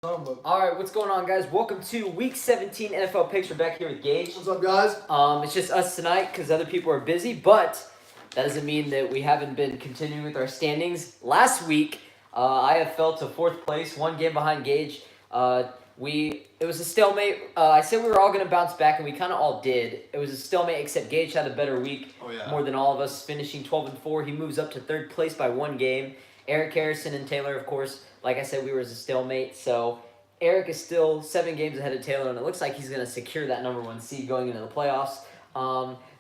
All right, what's going on, guys? Welcome to Week 17 NFL Picks. We're back here with Gage. What's up, guys? It's just us tonight because other people are busy, but that doesn't mean that we haven't been continuing with our standings. Last week, I have fell to fourth place, one game behind Gage. It was a stalemate. I said we were all going to bounce back, and we kind of all did. It was a stalemate, except Gage had a better week, more than all of us, finishing 12-4. He moves up to third place by one game. Eric Harrison and Taylor, of course, like I said, we were as a stalemate. So Eric is still 7 games ahead of Taylor, and it looks like he's going to secure that number 1 seed going into the playoffs.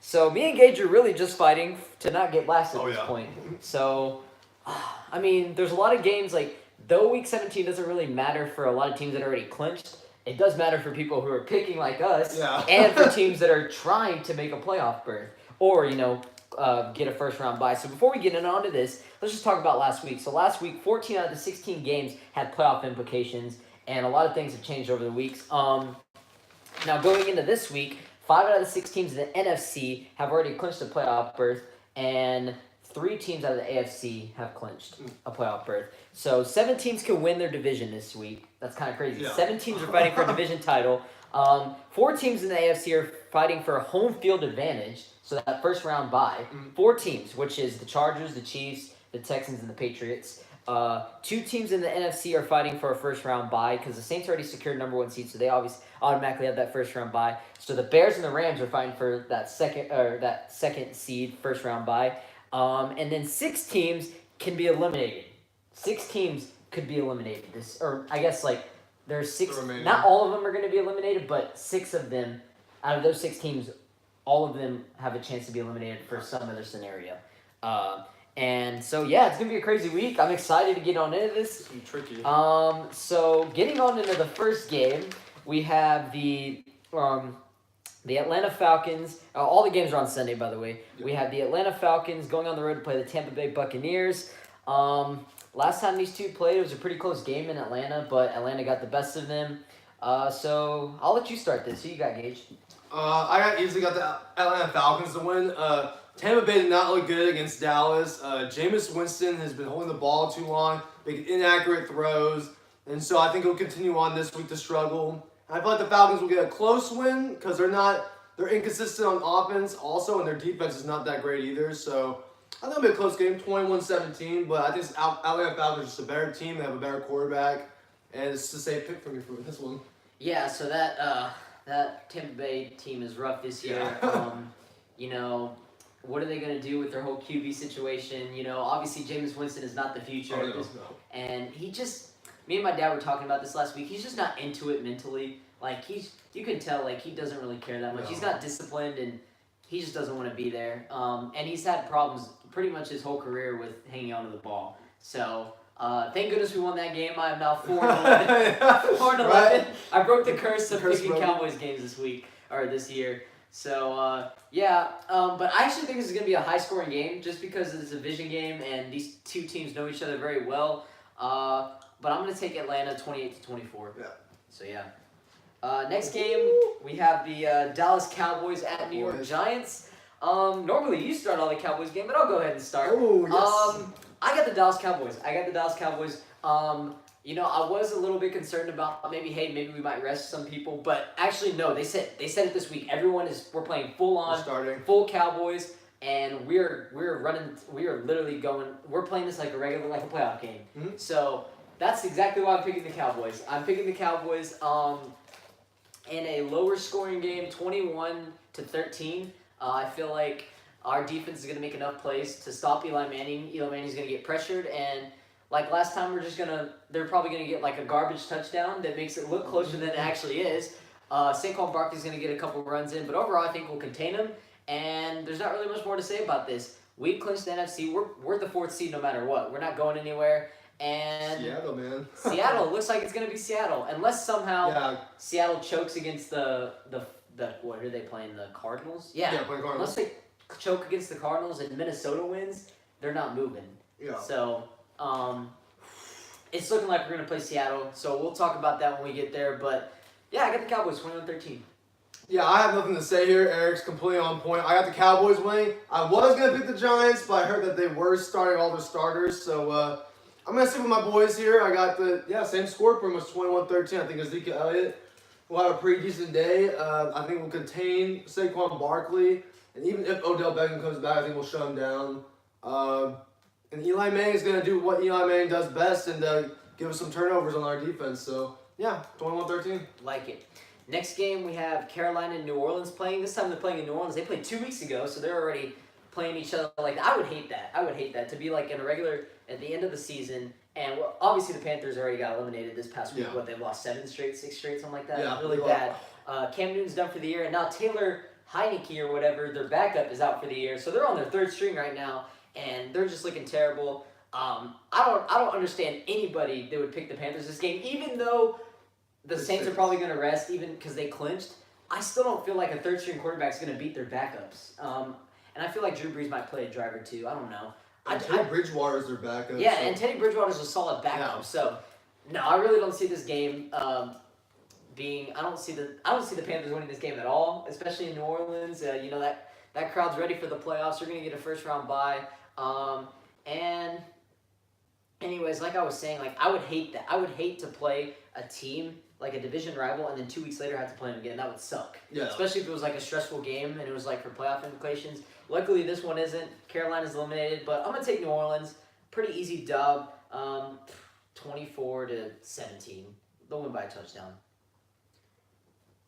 So me and Gage are really just fighting to not get last at this point. So, I mean, there's a lot of games, like, though Week 17 doesn't really matter for a lot of teams that are already clinched, it does matter for people who are picking like us and for teams that are trying to make a playoff berth or, get a first-round bye. So before we get into this, let's just talk about last week. So last week, 14 out of the 16 games had playoff implications, and a lot of things have changed over the weeks. Now, going into this week, 5 out of the 6 teams in the NFC have already clinched a playoff berth, and 3 teams out of the AFC have clinched a playoff berth. So 7 teams can win their division this week. That's kind of crazy. Yeah. 7 teams are fighting for a division title. 4 teams in the AFC are fighting for a home field advantage, so that first round bye. 4 teams, which is the Chargers, the Chiefs, the Texans, and the Patriots. 2 teams in the NFC are fighting for a first round bye because the Saints already secured number 1 seed, so they obviously automatically have that first round bye. So the Bears and the Rams are fighting for that second seed first round bye. And then 6 teams can be eliminated. 6 teams could be eliminated. There's 6. Not all of them are going to be eliminated, but 6 of them, out of those 6 teams, all of them have a chance to be eliminated for some other scenario. And so, yeah, it's going to be a crazy week. I'm excited to get on into this. It's going to be tricky. So, getting on into the first game, we have the Atlanta Falcons. All the games are on Sunday, by the way. Yep. We have the Atlanta Falcons going on the road to play the Tampa Bay Buccaneers. Last time these two played, it was a pretty close game in Atlanta, but Atlanta got the best of them. So, I'll let you start this. Who you got, Gage? I easily got the Atlanta Falcons to win. Tampa Bay did not look good against Dallas. Jameis Winston has been holding the ball too long, making inaccurate throws, and so I think he'll continue on this week to struggle. I feel like the Falcons will get a close win because they're inconsistent on offense also, and their defense is not that great either. So I think it'll be a close game, 21-17, but I think Atlanta Falcons are just a better team. They have a better quarterback, and it's the safe pick for me for this one. Yeah, so that Tampa Bay team is rough this year. What are they going to do with their whole QB situation? Obviously Jameis Winston is not the future. And me and my dad were talking about this last week. He's just not into it mentally. Like, you can tell, like, he doesn't really care that much. No. He's not disciplined, and he just doesn't want to be there. And he's had problems pretty much his whole career with hanging onto the ball. So, thank goodness we won that game. I am now 4-11. 4-11. Right. I broke the curse of picking Cowboys games this year. So, but I actually think this is going to be a high-scoring game just because it's a division game and these two teams know each other very well. But I'm going to take Atlanta 28-24. Yeah. So, yeah. Next game, we have the Dallas Cowboys at New York Giants. Normally you start all the Cowboys game, but I'll go ahead and start. Oh, yes. I got the Dallas Cowboys. I was a little bit concerned about maybe we might rest some people, but actually no. They said it this week. We're playing full Cowboys, and we're playing this like a playoff game. Mm-hmm. So that's exactly why I'm picking the Cowboys. I'm picking the Cowboys in a lower scoring game, 21-13. I feel like our defense is going to make enough plays to stop Eli Manning. Eli Manning's going to get pressured, and like last time, they're probably going to get like a garbage touchdown that makes it look closer than it actually is. Saquon Barkley's going to get a couple runs in, but overall I think we'll contain them, and there's not really much more to say about this. We clinched the NFC. We're the 4th seed no matter what. We're not going anywhere. And Seattle, man. Seattle looks like it's going to be Seattle, unless somehow Seattle chokes against the what are they playing? The Cardinals? Yeah, playing Cardinals. Unless they choke against the Cardinals and Minnesota wins, they're not moving. Yeah. So. It's looking like we're going to play Seattle, so we'll talk about that when we get there. But, yeah, I got the Cowboys 21-13. Yeah, I have nothing to say here. Eric's completely on point. I got the Cowboys winning. I was going to pick the Giants, but I heard that they were starting all their starters. So, I'm going to stick with my boys here. I got the same score, pretty much 21-13. I think Ezekiel Elliott will have a pretty decent day. I think we'll contain Saquon Barkley. And even if Odell Beckham comes back, I think we'll shut him down. And Eli Manning is going to do what Eli Manning does best and give us some turnovers on our defense. So, yeah, 21-13. Like it. Next game, we have Carolina and New Orleans playing. This time they're playing in New Orleans. They played 2 weeks ago, so they're already playing each other like that. I would hate that. I would hate that to be like in a regular at the end of the season. And obviously the Panthers already got eliminated this past week. Yeah. What, they've lost 7 straight, 6 straight, something like that. Yeah, Really bad. Cam Newton's done for the year, and now Taylor Heineke or whatever, their backup, is out for the year. So they're on their 3rd string right now, and they're just looking terrible. I don't understand anybody that would pick the Panthers this game, even though the Saints are probably going to rest, even because they clinched. I still don't feel like a 3rd string quarterback is going to beat their backups. And I feel like Drew Brees might play a driver too. I don't know. Teddy Bridgewater's their backup. Yeah, and Teddy Bridgewater's a solid backup. Yeah. So, no, I really don't see this game being. I don't see the Panthers winning this game at all, especially in New Orleans. That crowd's ready for the playoffs. They're going to get a 1st round bye. And anyways, like I was saying, like I would hate that. I would hate to play a team like a division rival and then 2 weeks later have to play them again. That would suck. Yeah. Especially if it was like a stressful game and it was like for playoff implications. Luckily, this one isn't. Carolina's eliminated, but I'm gonna take New Orleans. Pretty easy dub. 24-17. They'll win by a touchdown.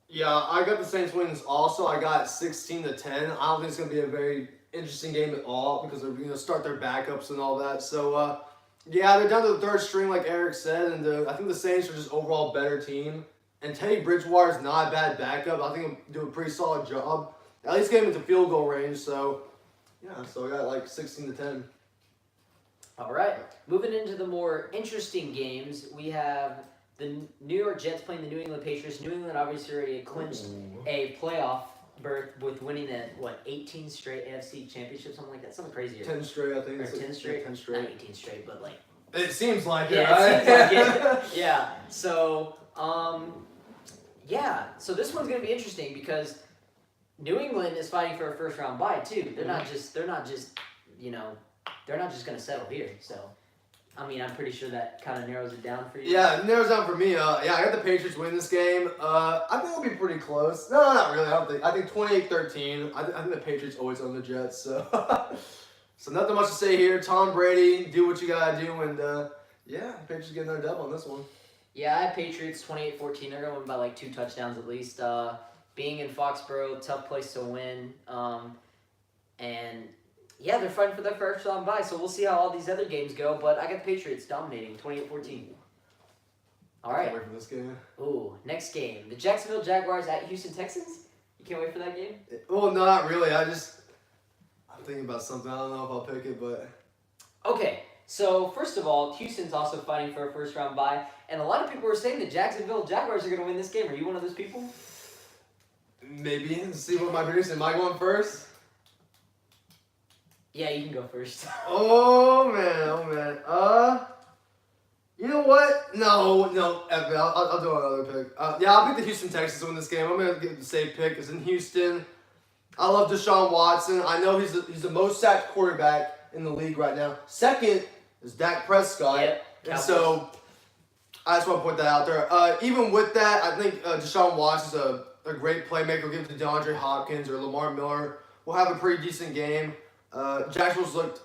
Yeah, I got the Saints wins also. I got 16-10. I don't think it's going to be a very interesting game at all because they're going to start their backups and all that. So, yeah, they're down to the 3rd string, like Eric said, and I think the Saints are just overall better team. And Teddy Bridgewater is not a bad backup. I think he'll do a pretty solid job. At least get him into field goal range. So, yeah, so I got like 16-10. All right. Moving into the more interesting games, we have the New York Jets playing the New England Patriots. New England obviously already clinched a playoff berth with winning the 18 straight AFC championship, something like that, something crazy. 10 straight, I think. Or 10 straight. 10 straight. Not 18 straight, but like. It seems like it, yeah, right? it seems like it. Yeah. So, yeah. So this one's gonna be interesting because New England is fighting for a 1st round bye too. They're not just gonna settle here. So. I mean, I'm pretty sure that kind of narrows it down for you. Yeah, it narrows down for me. Yeah, I got the Patriots win this game. I think it'll be pretty close. No, not really. I think 28-13. I think the Patriots always own the Jets. So, so nothing much to say here. Tom Brady, do what you gotta do, and yeah, Patriots getting their dub on this one. Yeah, I have Patriots 28-14. They're gonna win by like 2 touchdowns at least. Being in Foxborough, tough place to win. And yeah, they're fighting for their 1st round bye, so we'll see how all these other games go. But I got the Patriots dominating, 28-14. All right. I can't wait for this game. Ooh, next game. The Jacksonville Jaguars at Houston Texans. You can't wait for that game? Well, no, not really. I'm thinking about something. I don't know if I'll pick it, but... Okay, so first of all, Houston's also fighting for a 1st round bye. And a lot of people are saying the Jacksonville Jaguars are going to win this game. Are you one of those people? Maybe. Let's see what my prediction. Am I going first? Yeah, you can go first. Oh man. You know what? No. I'll do another pick. Yeah, I'll pick the Houston Texans to win this game. I'm gonna get the safe pick. It's in Houston. I love Deshaun Watson. I know he's the most sacked quarterback in the league right now. 2nd is Dak Prescott. Yep. And so I just want to point that out there. Even with that, I think Deshaun Watson's a great playmaker. Give it to DeAndre Hopkins or Lamar Miller. We'll have a pretty decent game. Jacksonville's looked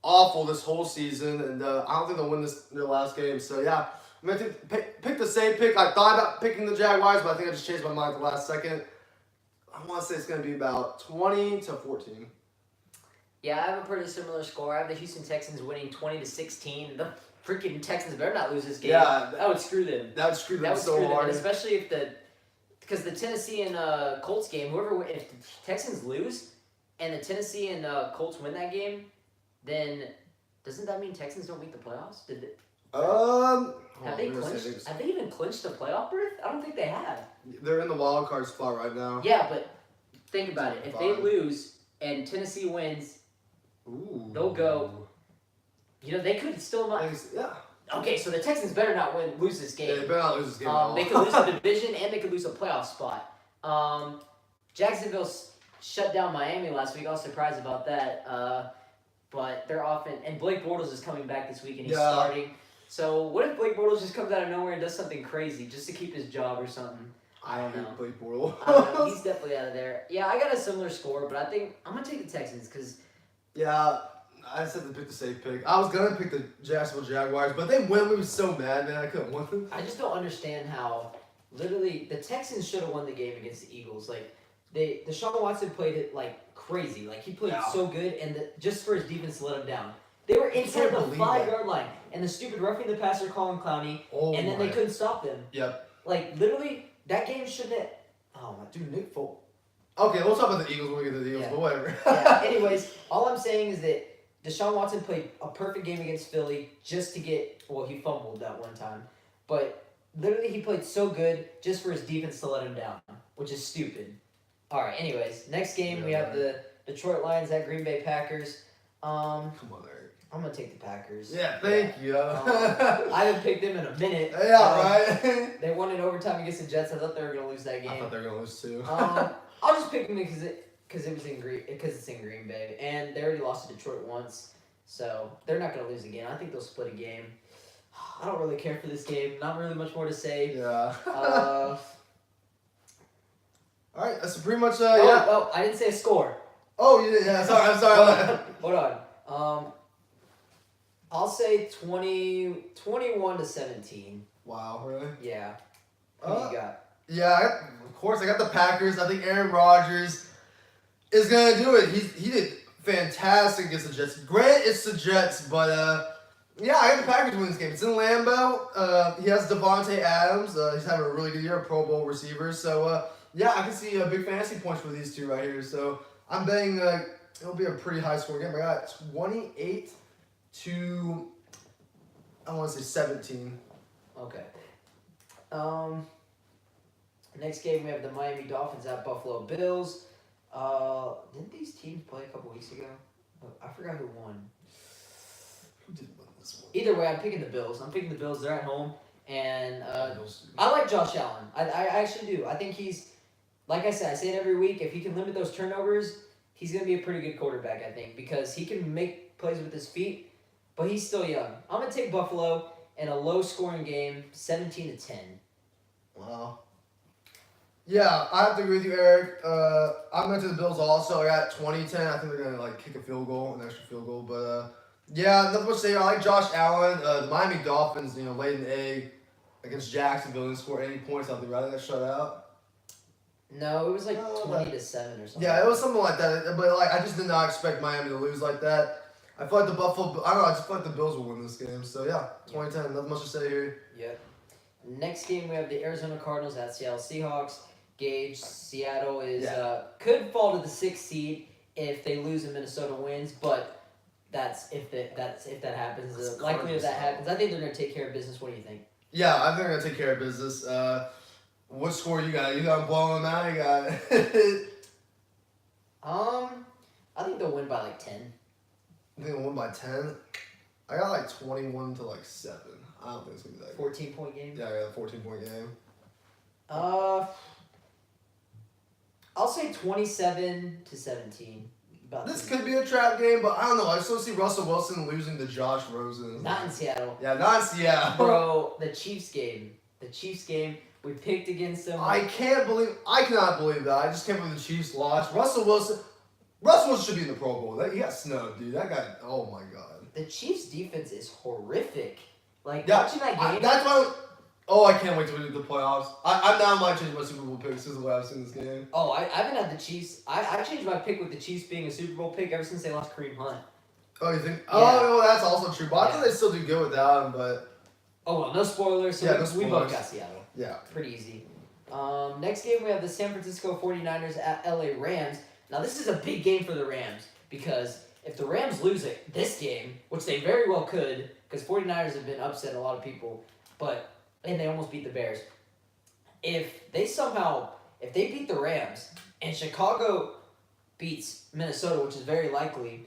awful this whole season, and I don't think they'll win their last game. So, yeah, I'm going to pick the same pick. I thought about picking the Jaguars, but I think I just changed my mind at the last second. I want to say it's going to be about 20-14. Yeah, I have a pretty similar score. I have the Houston Texans winning 20-16. The freaking Texans better not lose this game. Yeah. That would screw them. That would screw them so hard. And especially because the Tennessee and Colts game, if the Texans lose, and the Tennessee and Colts win that game, then doesn't that mean Texans don't make the playoffs? Have they clinched? Have they even clinched a playoff berth? I don't think they have. They're in the wild card spot right now. Yeah, but think about it. If they lose and Tennessee wins, they'll go. They could still not. Yeah. Okay, so the Texans better not lose this game. Yeah, they better not lose this game at all. They could lose a division and they could lose a playoff spot. Jacksonville shut down Miami last week. I was surprised about that. but their offense and Blake Bortles is coming back this week and he's Yeah. starting. So what if Blake Bortles just comes out of nowhere and does something crazy just to keep his job or something? I don't know. Blake Bortles. I don't know. He's definitely out of there. Yeah, I got a similar score, but I think I'm gonna take the Texans because Yeah, I just had to pick the safe pick. I was gonna pick the Jacksonville Jaguars, but they went. We were so mad, man. I couldn't win them. I just don't understand how literally the Texans should have won the game against the Eagles. Like Deshaun Watson played it like crazy. Like he played so good, and just for his defense to let him down. They were inside the 5-yard line, and the stupid roughing the passer calling Clowney, and then they couldn't stop them. Yep. Like literally, that game shouldn't have. Oh my dude, Nick Foles. Okay, we'll talk about the Eagles when we get to the Eagles, but whatever. Yeah. Anyways, all I'm saying is that Deshaun Watson played a perfect game against Philly just to get. Well, he fumbled that one time, but literally he played so good just for his defense to let him down, which is stupid. All right. Anyways, next game we have the Detroit Lions at Green Bay Packers. Come on, Eric. I'm gonna take the Packers. Yeah, thank you. I haven't picked them in a minute. Yeah, right. They won in overtime against the Jets. I thought they were gonna lose that game. I thought they were gonna lose too. I'll just pick them because it's in Green Bay, and they already lost to Detroit once, so they're not gonna lose again. I think they'll split a game. I don't really care for this game. Not really much more to say. Yeah. All right, that's pretty much yeah. yeah. Oh, I didn't say a score. Oh, you did. Yeah, sorry. I'm sorry. Hold on. I'll say 21-17. Wow, really? Yeah. Who you got? Yeah, of course. I got the Packers. I think Aaron Rodgers is gonna do it. He did fantastic against the Jets. Granted, it's the Jets, but yeah, I got the Packers winning this game. It's in Lambeau. He has Devontae Adams. He's having a really good year, Pro Bowl receiver. So yeah, I can see big fantasy points for these two right here. So I'm betting it'll be a pretty high score game. I got 28 to I want to say 17. Okay. Next game we have the Miami Dolphins at Buffalo Bills. Didn't these teams play a couple weeks ago? I forgot who won. Who did win this one? Either way, I'm picking the Bills. They're at home, and I like Josh Allen. I actually do. I think he's, like I said, I say it every week. If he can limit those turnovers, he's gonna be a pretty good quarterback. I think because he can make plays with his feet, but he's still young. I'm gonna take Buffalo in a low-scoring game, 17-10. Wow. Yeah, I have to agree with you, Eric. I'm going to the Bills also. I got 20-10. I think they're going to kick a field goal, an extra field goal. But yeah, nothing much to say. I like Josh Allen. The Miami Dolphins, laid an egg against Jacksonville and scored any points out there. Rather than shut out. No, it was 20-7 or something. Yeah, it was something like that. But I just did not expect Miami to lose like that. I feel like I just feel like the Bills will win this game. So yeah, 20-10. Nothing much to say here. Yep. Next game we have the Arizona Cardinals at Seattle Seahawks. Gage, Seattle could fall to the 6th seed if they lose and Minnesota wins, but that's if that happens. The likelihood that happens, I think they're gonna take care of business. What do you think? Yeah, I think they're gonna take care of business. What score you got? You got them blowing them out? You got? I think they'll win by 10. I think they'll win by 10. I got 21 to 7. I don't think it's gonna be that. 14-point game. Yeah, I got a 14-point game. I'll say 27-17. This could be a trap game, but I don't know. I still see Russell Wilson losing to Josh Rosen. Not in Seattle. Yeah, not in Seattle. Bro, the Chiefs game. We picked against them. I cannot believe that. I just can't believe the Chiefs lost. Russell Wilson should be in the Pro Bowl. He got snubbed, dude. That guy, oh my God. The Chiefs' defense is horrific. Watching that game. That's why. Oh, I can't wait to do the playoffs. I now might change my Super Bowl pick since the way I've seen this game. Oh, I haven't had the Chiefs. I changed my pick with the Chiefs being a Super Bowl pick ever since they lost Kareem Hunt. Oh, you think? Yeah. Oh, that's also true. But I thought they still do good without him, but... Oh, well, no spoilers. So we both got Seattle. Yeah. Pretty easy. Next game, we have the San Francisco 49ers at LA Rams. Now, this is a big game for the Rams because if the Rams lose this game, which they very well could, because 49ers have been upset a lot of people, and they almost beat the Bears. If they beat the Rams and Chicago beats Minnesota, which is very likely,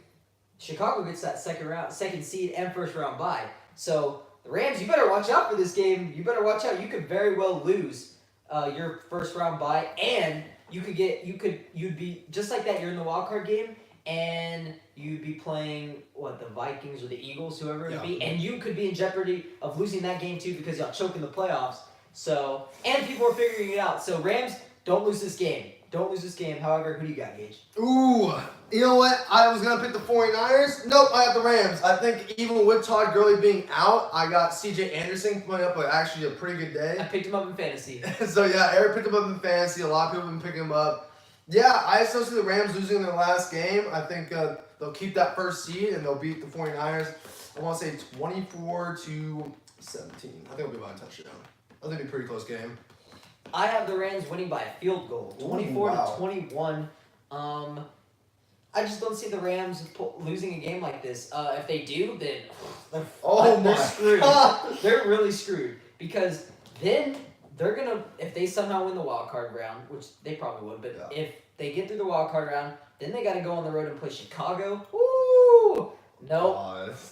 Chicago gets that second seed and first round bye. So the Rams, you better watch out for this game. You better watch out. You could very well lose your first round bye, and you'd be just like that. You're in the wild card game, and you'd be playing the Vikings or the Eagles, whoever it would be, Yeah. and you could be in jeopardy of losing that game too because y'all choke in the playoffs. So, and people are figuring it out. So Rams, don't lose this game. Don't lose this game. However, who do you got, Gage? Ooh, you know what? I was going to pick the 49ers. Nope, I got the Rams. I think even with Todd Gurley being out, I got C.J. Anderson putting up actually a pretty good day. I picked him up in fantasy. So, yeah, Eric picked him up in fantasy. A lot of people have been picking him up. Yeah, I still see the Rams losing their last game. I think they'll keep that first seed, and they'll beat the 49ers. I want to say 24-17. I think it'll be by a touchdown. I think it'll be a pretty close game. I have the Rams winning by a field goal, 24-21. I just don't see the Rams losing a game like this. If they do, then they're screwed. God. They're really screwed because then they're gonna, if they somehow win the wild card round, which they probably would, but if they get through the wild card round, then they got to go on the road and play Chicago. Woo! Nope.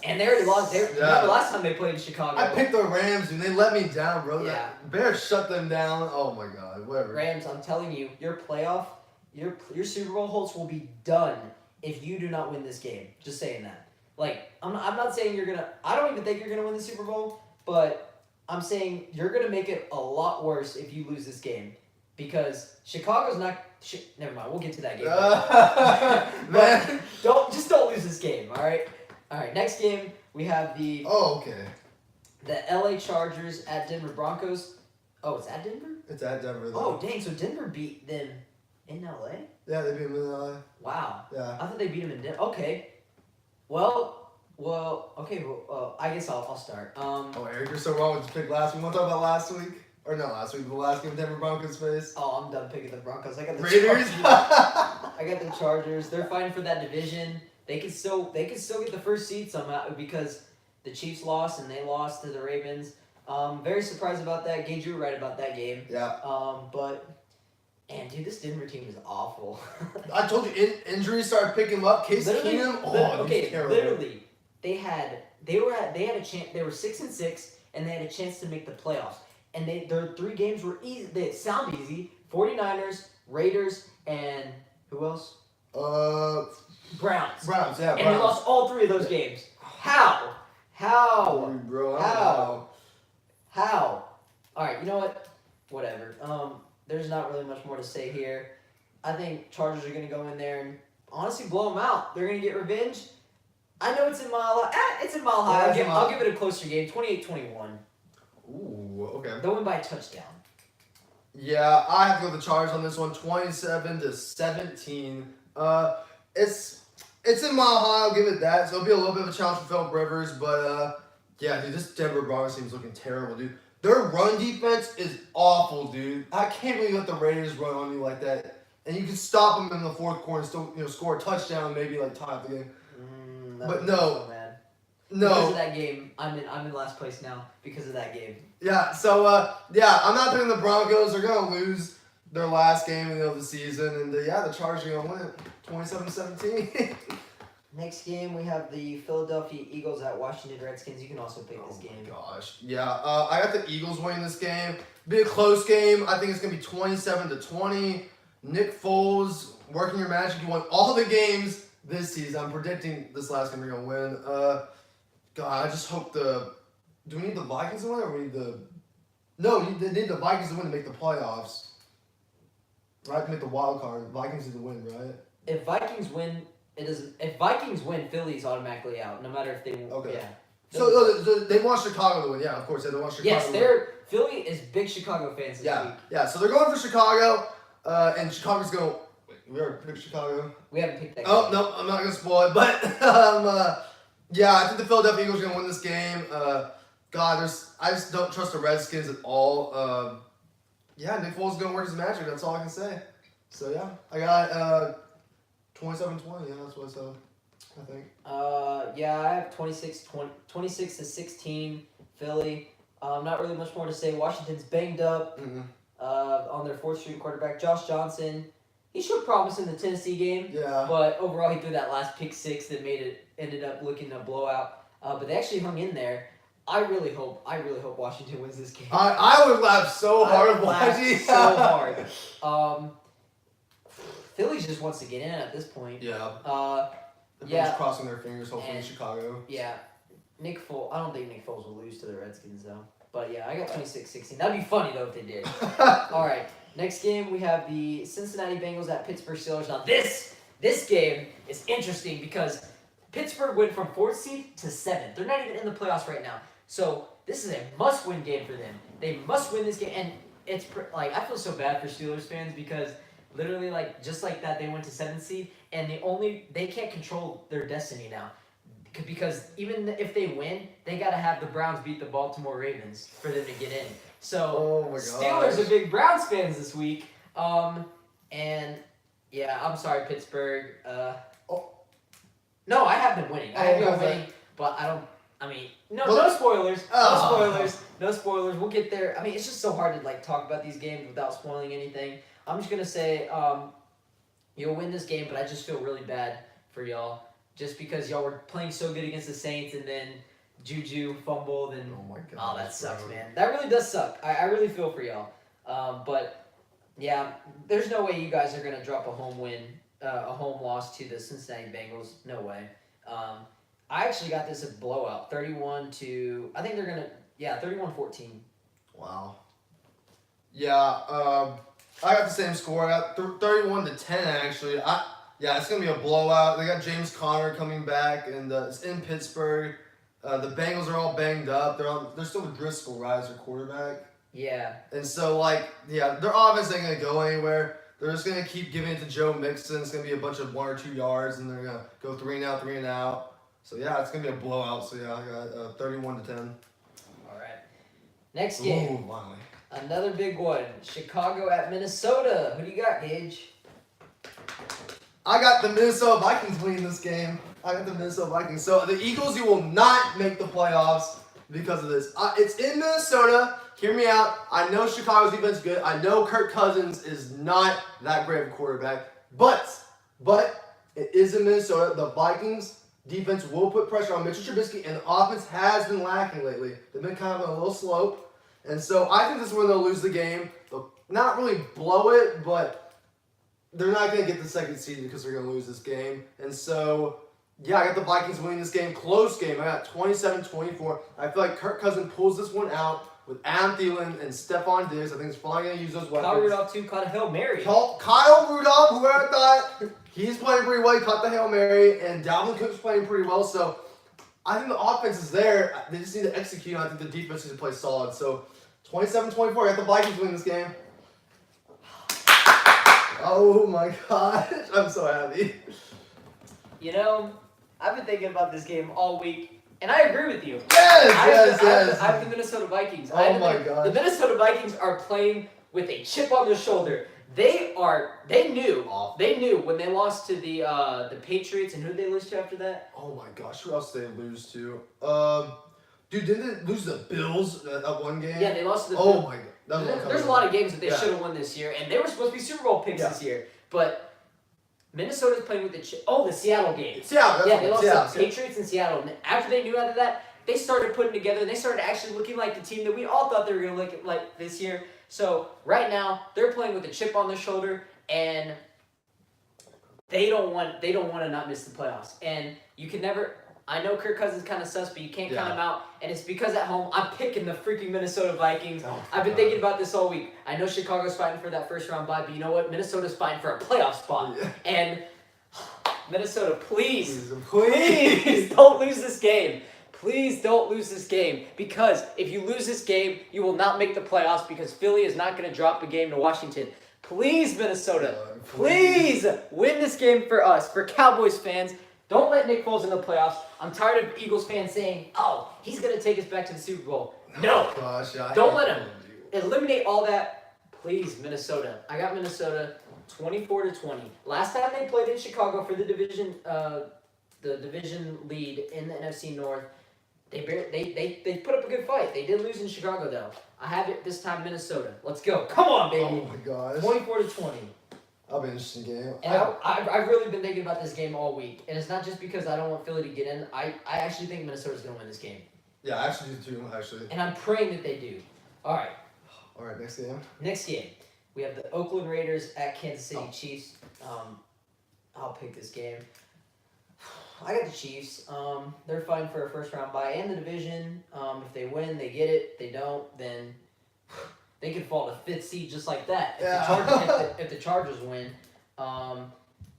And they already lost. Remember last time they played in Chicago. I picked the Rams and they let me down, bro. Yeah. Bears shut them down. Oh my God. Whatever. Rams, I'm telling you, your playoff, your Super Bowl hopes will be done if you do not win this game. Just saying that. Like, I'm not saying you're gonna. I don't even think you're gonna win the Super Bowl, but I'm saying you're gonna make it a lot worse if you lose this game because Chicago's not. Never mind. We'll get to that game. Man. Don't lose this game. All right. All right. Next game we have the. Oh, okay. The LA Chargers at Denver Broncos. Oh, it's at Denver? It's at Denver, though. Oh, dang. So Denver beat them in LA? Yeah, they beat them in LA. Wow. Yeah. I thought they beat them in Denver. Okay. Well, okay. Well, I guess I'll start. Eric, you're so wrong with your pick last week. Want to talk about last week? Or not last week, but the last game Denver Broncos faced? Oh, I'm done picking the Broncos. I got the Raiders? Chargers. I got the Chargers. They're fighting for that division. They could still get the first seed somehow because the Chiefs lost and they lost to the Ravens. Very surprised about that. Gage, you were right about that game. Yeah. And dude, this Denver team is awful. I told you, injuries started picking up. Case Keenum, okay, terrible. literally, they had a chance. They were 6-6, and they had a chance to make the playoffs. And their 3 games were easy. They sound easy. 49ers, Raiders, and who else? Browns. Browns, yeah. And they lost all 3 of those games. How? Bro, How? All right, you know what? Whatever. There's not really much more to say here. I think Chargers are going to go in there and honestly blow them out. They're going to get revenge. I know it's in Mile High. It's in Mile High. I'll give it a closer game, 28-21. Ooh, okay. They'll win by a touchdown. Yeah, I have to go with the Chargers on this one, 27-17. It's in Mile High. I'll give it that. So it'll be a little bit of a challenge for Philip Rivers, but yeah, dude, this Denver Broncos team is looking terrible, dude. Their run defense is awful, dude. I can't believe you let the Raiders run on you like that, and you can stop them in the fourth quarter and still, score a touchdown, and maybe like tie up the game. But no. So bad. No. Because of that game, I'm in last place now because of that game. Yeah, so, I'm not picking the Broncos. They're going to lose their last game of the season. And, the Chargers are going to win it 27-17. Next game, we have the Philadelphia Eagles at Washington Redskins. You can also pick this game. Oh, my gosh. Yeah, I got the Eagles winning this game. Be a close game. I think it's going to be 27-20. Nick Foles working your magic. You won all the games this season. I'm predicting this last game you're going to win. God, I just hope do we need the Vikings to win or we need they need the Vikings to win to make the playoffs. Right, to make the wild card. Vikings need to win, right? If Vikings win, Philly's automatically out, no matter if they win. Okay. Yeah. So they want Chicago to win. Yeah, of course. They want Chicago to win. Philly is big Chicago fans this week. Yeah, so they're going for Chicago, and Chicago's going. We already picked Chicago. We haven't picked that game. Oh, no, I'm not going to spoil it. But, yeah, I think the Philadelphia Eagles are going to win this game. I just don't trust the Redskins at all. Nick Foles is going to work his magic. That's all I can say. So, yeah, I got 27-20. Yeah, that's what I said, I think. I have 26-16 Philly. Not really much more to say. Washington's banged up on their 4th-string quarterback, Josh Johnson. He showed promise in the Tennessee game, but overall he threw that last pick 6 that ended up looking a blowout. But they actually hung in there. I really hope Washington wins this game. I would laugh so hard watching. So hard. Philly just wants to get in at this point. Yeah. Yeah. Crossing their fingers, hopefully in And- Chicago. Yeah. Nick Foles. I don't think Nick Foles will lose to the Redskins though. But yeah, I got 26-16. That'd be funny though if they did. All right. Next game we have the Cincinnati Bengals at Pittsburgh Steelers. Now this game is interesting because Pittsburgh went from 4th seed to 7th. They're not even in the playoffs right now. So this is a must-win game for them. They must win this game, and it's like I feel so bad for Steelers fans because literally like just like that they went to 7th seed, and they can't control their destiny now. Because even if they win, they got to have the Browns beat the Baltimore Ravens for them to get in. So Oh my Steelers gosh. are big Browns fans this week. And yeah, I'm sorry, Pittsburgh. No, I have them winning. I have them winning, but I don't. I mean, no spoilers. No spoilers. We'll get there. I mean, it's just so hard to like talk about these games without spoiling anything. I'm just gonna say you'll win this game, but I just feel really bad for y'all. Just because y'all were playing so good against the Saints and then Juju fumbled and Oh my god. that sucks, man. That really does suck. I really feel for y'all. But yeah, there's no way you guys are gonna drop a home loss to the Cincinnati Bengals. No way. I actually got this a blowout, 31-14. Wow. Yeah. I got the same score. I got 31-10 actually. Yeah, it's going to be a blowout. They got James Conner coming back, and it's in Pittsburgh. The Bengals are all banged up. They're still with Driscoll, right, as their quarterback. Yeah. And so, their offense ain't going to go anywhere. They're just going to keep giving it to Joe Mixon. It's going to be a bunch of 1 or 2 yards, and they're going to go 3 and out, 3 and out. So, yeah, it's going to be a blowout. So, yeah, I got 31-10. All right. Next game. Ooh, finally. Another big one. Chicago at Minnesota. Who do you got, Gage? I got the Minnesota Vikings winning this game. I got the Minnesota Vikings. So the Eagles, you will not make the playoffs because of this. It's in Minnesota. Hear me out. I know Chicago's defense is good. I know Kirk Cousins is not that great of a quarterback. But it is in Minnesota. The Vikings defense will put pressure on Mitchell Trubisky, and the offense has been lacking lately. They've been kind of on a little slope. And so I think this is when they'll lose the game. They'll not really blow it, but they're not going to get the 2nd seed because they're going to lose this game. And so, yeah, I got the Vikings winning this game. Close game. I got 27-24. I feel like Kirk Cousins pulls this one out with Adam Thielen and Stephon Diggs. I think he's probably going to use those weapons. Kyle Rudolph, too, caught a Hail Mary. Kyle Rudolph, whoever thought, he's playing pretty well. He caught the Hail Mary. And Dalvin Cook's playing pretty well. So, I think the offense is there. They just need to execute. I think the defense needs to play solid. So, 27-24. I got the Vikings winning this game. Oh my gosh, I'm so happy. You know, I've been thinking about this game all week, and I agree with you. Yes. I have the Minnesota Vikings. Oh my gosh. The Minnesota Vikings are playing with a chip on their shoulder. They knew when they lost to the Patriots, and who did they lose to after that? Oh my gosh, who else did they lose to? Dude, didn't they lose to the Bills that one game? Yeah, they lost to the Bills. Oh my god. There's a lot of games that they should have won this year, and they were supposed to be Super Bowl picks this year. But Minnesota's playing with the Seattle game. They lost to the Patriots in Seattle. And after they knew out of that, they started putting together, and they started actually looking like the team that we all thought they were going to look like this year. So right now, they're playing with a chip on their shoulder, and they don't want to not miss the playoffs. And you can never. I know Kirk Cousins kind of sus, but you can't count him out. And it's because at home, I'm picking the freaking Minnesota Vikings. I've been thinking about this all week. I know Chicago's fighting for that first-round bye, but you know what? Minnesota's fighting for a playoff spot. Yeah. And Minnesota, please Please. don't lose this game. Please don't lose this game. Because if you lose this game, you will not make the playoffs because Philly is not going to drop a game to Washington. Please, Minnesota, please win this game for us, for Cowboys fans. Don't let Nick Foles in the playoffs. I'm tired of Eagles fans saying, oh, he's going to take us back to the Super Bowl. No. Gosh, Don't let him. Eliminate all that. Please, Minnesota. I got Minnesota 24-20. Last time they played in Chicago for the division lead in the NFC North, they put up a good fight. They did lose in Chicago, though. I have it this time, Minnesota. Let's go. Come on, baby. Oh, my gosh. 24-20. That'll be an interesting game. And I've really been thinking about this game all week. And it's not just because I don't want Philly to get in. I actually think Minnesota's going to win this game. Yeah, I actually do too, actually. And I'm praying that they do. All right. All right, next game. Next game. We have the Oakland Raiders at Kansas City Chiefs. I'll pick this game. I got the Chiefs. They're fighting for a first round bye in the division. If they win, they get it. If they don't, then they could fall to fifth seed just like that. If the Chargers win.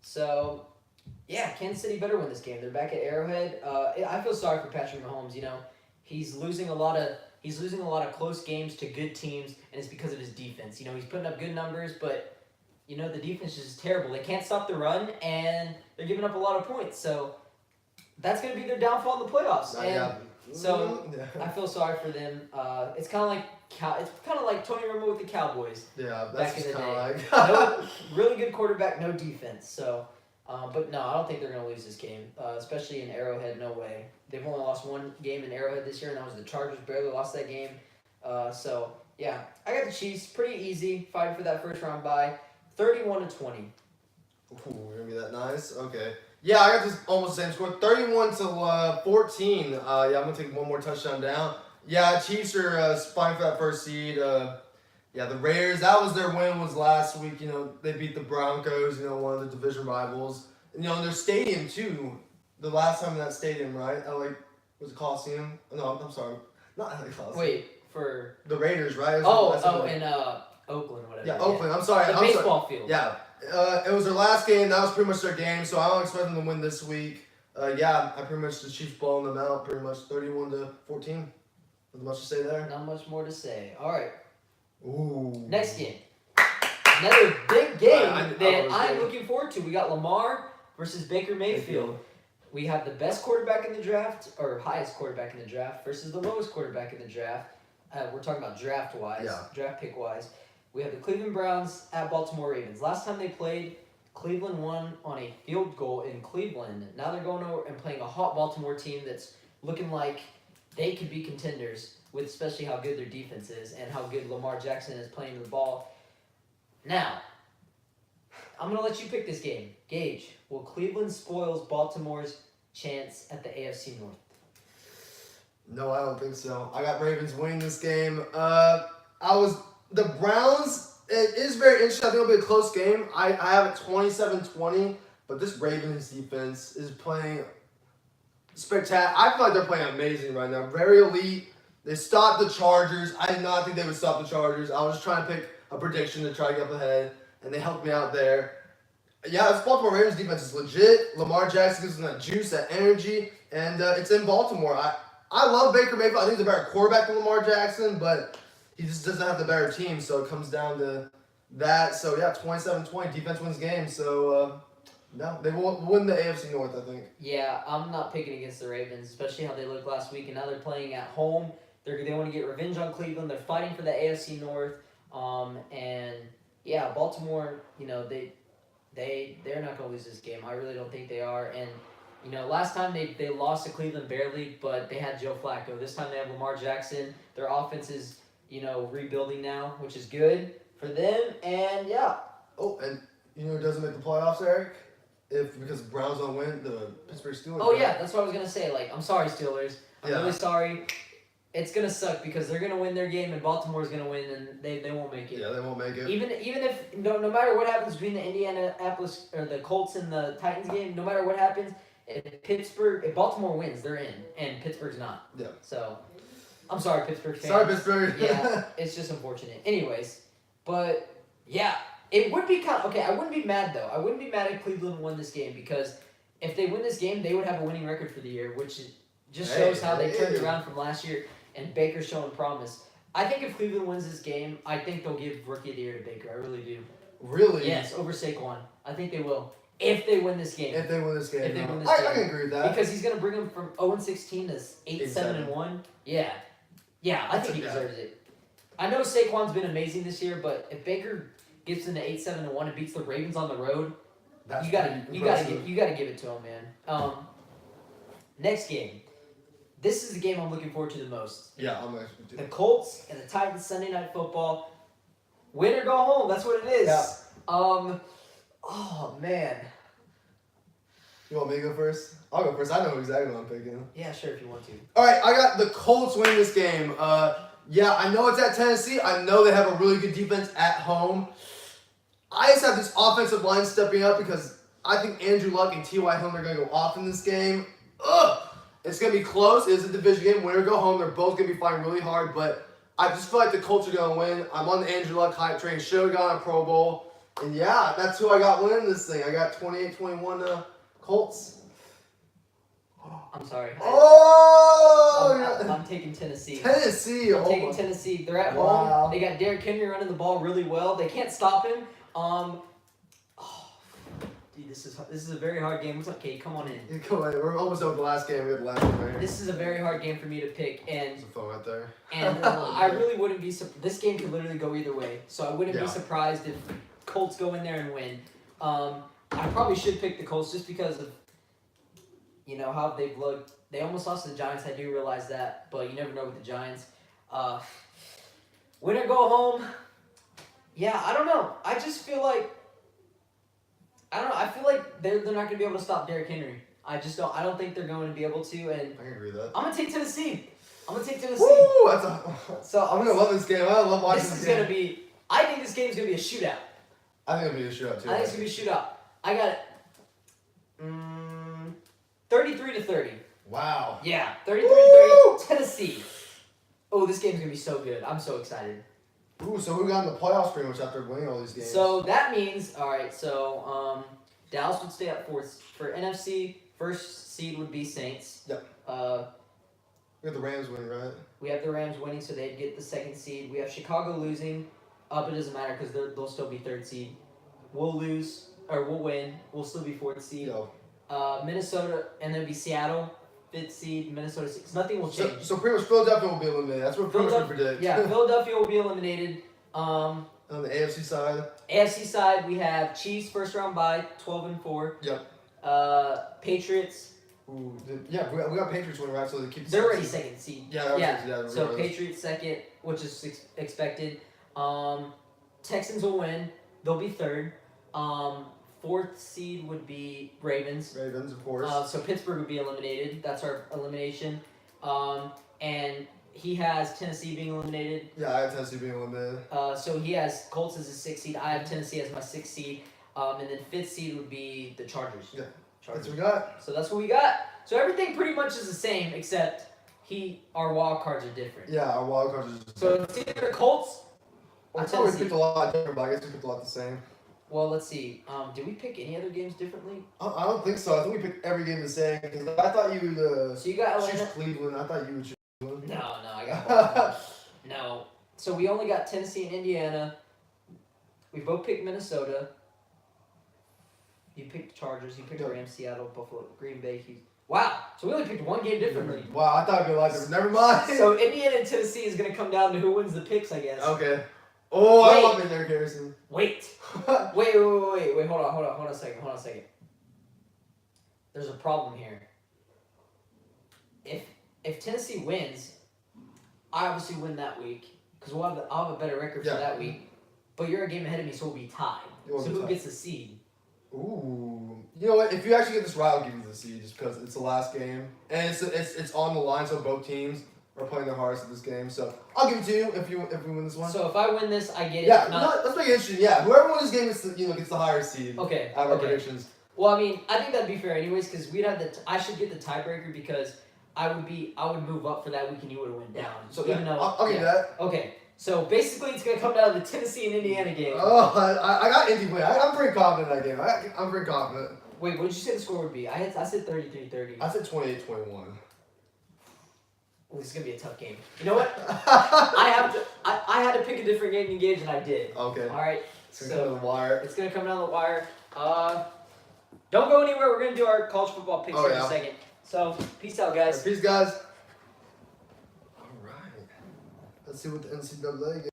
So yeah, Kansas City better win this game. They're back at Arrowhead. I feel sorry for Patrick Mahomes. You know, he's losing a lot of close games to good teams, and it's because of his defense. You know, he's putting up good numbers, but you know the defense is just terrible. They can't stop the run, and they're giving up a lot of points. So that's going to be their downfall in the playoffs. I feel sorry for them. It's kind of like Tony Romo with the Cowboys. Yeah, that's back in the kind day. of like No, really good quarterback, no defense. So, but no, I don't think they're going to lose this game, especially in Arrowhead. No way. They've only lost one game in Arrowhead this year, and that was the Chargers. Barely lost that game. So yeah, I got the Chiefs. Pretty easy, fighting for that first round bye. 31-20. Ooh, we're gonna be that nice. Okay. Yeah, I got this almost the same score. 31-14. Yeah, I'm gonna take one more touchdown down. Yeah, Chiefs are fighting for that first seed. Yeah, the Raiders. That was their win. Was last week. You know, they beat the Broncos. You know, one of the division rivals. And, you know, in their stadium too. The last time in that stadium, right? Was it Coliseum? No, I'm sorry, not LA Coliseum. Wait, for the Raiders, right? In Oakland, whatever. Yeah, Oakland. I'm sorry. The baseball field. Yeah. It was their last game. That was pretty much their game, so I don't expect them to win this week. Yeah, I pretty much the Chiefs blowing them out, pretty much 31-14. Nothing much to say there. Not much more to say. All right. Ooh. Next game. Another big game that I'm looking forward to. We got Lamar versus Baker Mayfield. We have the best quarterback in the draft, or highest quarterback in the draft, versus the lowest quarterback in the draft. We're talking about draft-wise, draft pick-wise. We have the Cleveland Browns at Baltimore Ravens. Last time they played, Cleveland won on a field goal in Cleveland. Now they're going over and playing a hot Baltimore team that's looking like they could be contenders, with especially how good their defense is and how good Lamar Jackson is playing the ball. Now, I'm going to let you pick this game. Gage, will Cleveland spoils Baltimore's chance at the AFC North? No, I don't think so. I got Ravens winning this game. The Browns, it is very interesting. I think it'll be a close game. I have it 27-20, but this Ravens defense is playing spectacular. I feel like they're playing amazing right now. Very elite. They stopped the Chargers. I did not think they would stop the Chargers. I was just trying to pick a prediction to try to get up ahead, and they helped me out there. Yeah, this Baltimore Ravens defense is legit. Lamar Jackson gives them that juice, that energy, and it's in Baltimore. I love Baker Mayfield. I think he's a better quarterback than Lamar Jackson, but he just doesn't have the better team, so it comes down to that. So, yeah, 27-20, defense wins games. So, no, they will win the AFC North, I think. Yeah, I'm not picking against the Ravens, especially how they looked last week, and now they're playing at home. They want to get revenge on Cleveland. They're fighting for the AFC North. And, yeah, Baltimore, you know, they're not going to lose this game. I really don't think they are. And, you know, last time they lost to Cleveland barely, but they had Joe Flacco. This time they have Lamar Jackson. Their offense is, you know, rebuilding now, which is good for them. And, yeah. Oh, and you know who doesn't make the playoffs, Eric? Because the Browns don't win, the Pittsburgh Steelers. Oh, yeah, that's what I was going to say. Like, I'm sorry, Steelers. I'm really sorry. It's going to suck because they're going to win their game and Baltimore's going to win and they won't make it. Yeah, they won't make it. Even if, no matter what happens between the Indianapolis or the Colts and the Titans game, no matter what happens, if Baltimore wins, they're in, and Pittsburgh's not. Yeah. So, I'm sorry, Pittsburgh fans. Sorry, Pittsburgh. Yeah, it's just unfortunate. Anyways, but yeah, it would be okay. I wouldn't be mad though. I wouldn't be mad if Cleveland won this game because if they win this game, they would have a winning record for the year, which just shows how they turned around from last year. And Baker's showing promise. I think if Cleveland wins this game, I think they'll give Rookie of the Year to Baker. I really do. Really? Yes, over Saquon. I think they will. If they win this game. I can agree with that. Because he's going to bring them from 0-16 to 8-7-1. Yeah. Yeah, I think he deserves it. I know Saquon's been amazing this year, but if Baker gets into 8-7-1 and beats the Ravens on the road, you gotta give it to him, man. Next game. This is the game I'm looking forward to the most. Yeah, I'm actually too. The Colts and the Titans Sunday Night Football. Win or go home. That's what it is. Yeah. Oh man. You want me to go first? I'll go first. I know exactly what I'm picking. Yeah, sure if you want to. All right, I got the Colts winning this game. Yeah, I know it's at Tennessee. I know they have a really good defense at home. I just have this offensive line stepping up because I think Andrew Luck and T.Y. Hilton are going to go off in this game. Ugh! It's going to be close. It's a division game. Win or go home. They're both going to be fighting really hard, but I just feel like the Colts are going to win. I'm on the Andrew Luck hype train. Should have gone a Pro Bowl. And yeah, that's who I got winning this thing. I got 28-21 Colts. I'm sorry. Oh! I'm taking Tennessee. Tennessee. I'm taking Tennessee. They're at home. They got Derrick Henry running the ball really well. They can't stop him. Dude, this is a very hard game. What's up, Kate? Come on in. Come on. We're almost over the last game. We had the last game right here. This is a very hard game for me to pick, and there's a phone right there. And I really wouldn't be. This game could literally go either way, so I wouldn't be surprised if Colts go in there and win. I probably should pick the Colts just because of how they've looked. They almost lost to the Giants. I do realize that, but you never know with the Giants. Win or go home. Yeah, I don't know. I just feel like. I don't know. I feel like they're not going to be able to stop Derrick Henry. I just don't. I don't think they're going to be able to. And I can agree with that. I'm gonna take Tennessee. Woo! I'm gonna love this game. I love watching this game. Gonna be. I think this game's gonna be a shootout. I think it'll be a shootout too. I think it's gonna be a shootout. I got it. 33-30. Wow. Yeah, 33-30. Tennessee. Oh, this game's gonna be so good. I'm so excited. Ooh, so we got in the playoffs pretty much after winning all these games. So that means, all right. So Dallas would stay up fourth for NFC. First seed would be Saints. Yep. We have the Rams winning, right? We have the Rams winning, so they'd get the second seed. We have Chicago losing. But it doesn't matter because they'll still be third seed. We'll lose or we'll win. We'll still be fourth seed. Yo. Minnesota, and then be Seattle, fifth seed. Minnesota, sixth. Nothing will change. So pretty much Philadelphia will be eliminated. That's what pretty much we predict. Yeah, Philadelphia will be eliminated. On the AFC side. AFC side, we have Chiefs first round bye, 12-4. Yep. Patriots. Ooh, we got Patriots winning, right? So they keep. They're already second seed. Yeah. So Patriots second, which is expected. Texans will win. They'll be third. Fourth seed would be Ravens. Ravens, of course. So Pittsburgh would be eliminated. That's our elimination. And he has Tennessee being eliminated. Yeah, I have Tennessee being eliminated. So he has Colts as a sixth seed. I have Tennessee as my sixth seed. And then fifth seed would be the Chargers. Yeah. Chargers. That's what we got. So that's what we got. So everything pretty much is the same, except our wild cards are different. Yeah, our wild cards are different. So it's either Colts or I thought we picked a lot different, but I guess we picked a lot the same. Well, let's see. Did we pick any other games differently? I don't think so. I think we picked every game the same. Because I thought you would so you got Atlanta? choose Cleveland. I thought you would choose Cleveland. No, I got Baltimore. No. So we only got Tennessee and Indiana. We both picked Minnesota. You picked the Chargers. You picked Rams, Seattle, Buffalo, Green Bay. Wow. So we only picked one game differently. Wow, I thought it'd be a lot different. Never mind. So Indiana and Tennessee is going to come down to who wins the picks, I guess. Okay. Oh, I love it there, Harrison. Wait. Wait. Hold on a second. There's a problem here. If Tennessee wins, I obviously win that week because I'll have a better record for that week. But you're a game ahead of me, so we'll be tied. So who gets the seed? Ooh. You know what? If you actually get this right, I'll give you the seed just because it's the last game. And it's on the line, so both teams are playing their hardest at this game. So I'll give it to you if we win this one. So if I win this, I get it. Yeah, let's make it interesting. Yeah, whoever wins this game gets the higher seed. Okay. Out of our predictions. Well, I mean, I think that'd be fair anyways because we'd have I should get the tiebreaker because I would move up for that week and you would have went down. So even though I'll give you that. Okay. So basically, it's gonna come down to the Tennessee and Indiana game. Oh, I got Indy winning. I'm pretty confident in that game. I'm pretty confident. Wait, what did you say the score would be? I said 33-30. I said 28-21. Well, this is gonna be a tough game. You know what? I had to pick a different game to engage, and I did. Okay. All right. It's gonna come down the wire. It's gonna come down the wire. Don't go anywhere. We're gonna do our college football picks in a second. So peace out, guys. Peace, guys. All right. Let's see what the NCAA